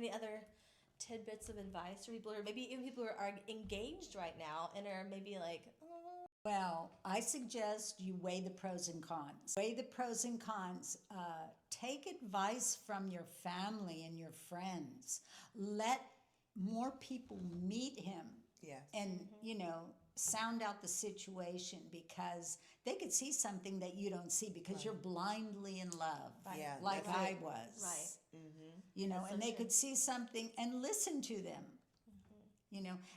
Any other tidbits of advice for people, or maybe even people who are engaged right now and are maybe like, oh. Well, I suggest you weigh the pros and cons. Weigh the pros and cons. Take advice from your family and your friends. Let more people meet him. Yes. And, sound out the situation, because they could see something that you don't see because you're blindly in love, Yeah, like that's I it. was. Right. Mm-hmm. And they could see something and listen to them.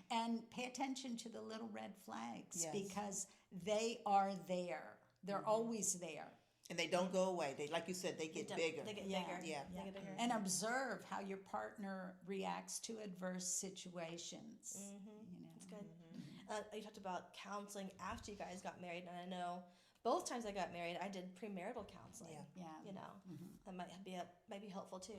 And pay attention to the little red flags, Yes. because they are there. They're always there. And they don't go away. They, like you said, they get bigger. They get Yeah. bigger. Yeah. They get bigger. And observe how your partner reacts to adverse situations. That's good. You talked about counseling after you guys got married, and I know both times I got married, I did premarital counseling. Yeah. That might be helpful too.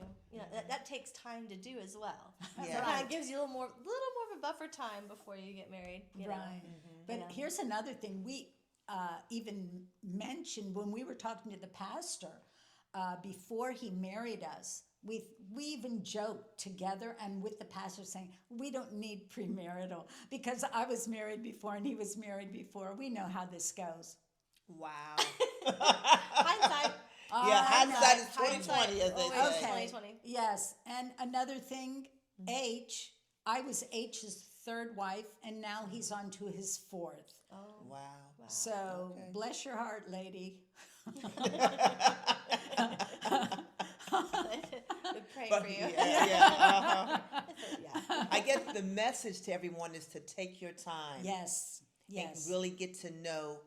That takes time to do as well. Yeah. So it kind of gives you a little more of a buffer time before you get married. Right. But here's another thing we even mentioned when we were talking to the pastor before he married us. We even joked together and with the pastor saying, we don't need premarital, because I was married before and he was married before. We know how this goes. Wow. Hindsight. Hindsight is 20/20, as they Always say. Okay. 20/20. Yes. And another thing, H, I was H's third wife, and now he's on to his fourth. Oh. Wow. So Okay. bless your heart, lady. We pray But, for you. yeah. Yeah. I guess the message to everyone is to take your time. Yes. And really get to know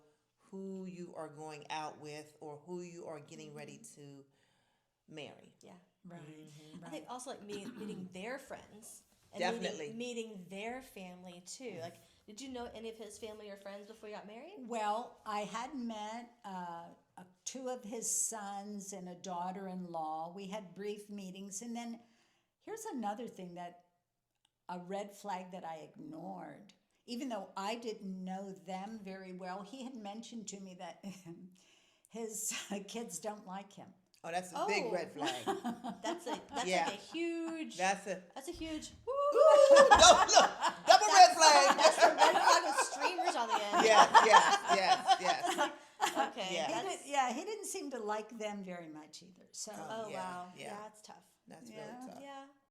who you are going out with or who you are getting ready to marry. Yeah. Right. I think also like meeting their friends. And Definitely. Meeting their family too. Like, did you know any of his family or friends before you got married? Well, I had met two of his sons and a daughter-in-law. We had brief meetings. And then here's another thing, a red flag that I ignored. Even though I didn't know them very well, he had mentioned to me that his kids don't like him. Oh, that's a big red flag. That's like a huge. That's a huge. double red flag. That's the red flag with streamers on the end. Yes. Okay. Yeah. He didn't seem to like them very much either. So Oh Yeah, wow. yeah. Yeah, it's tough. That's Yeah. really tough. Yeah.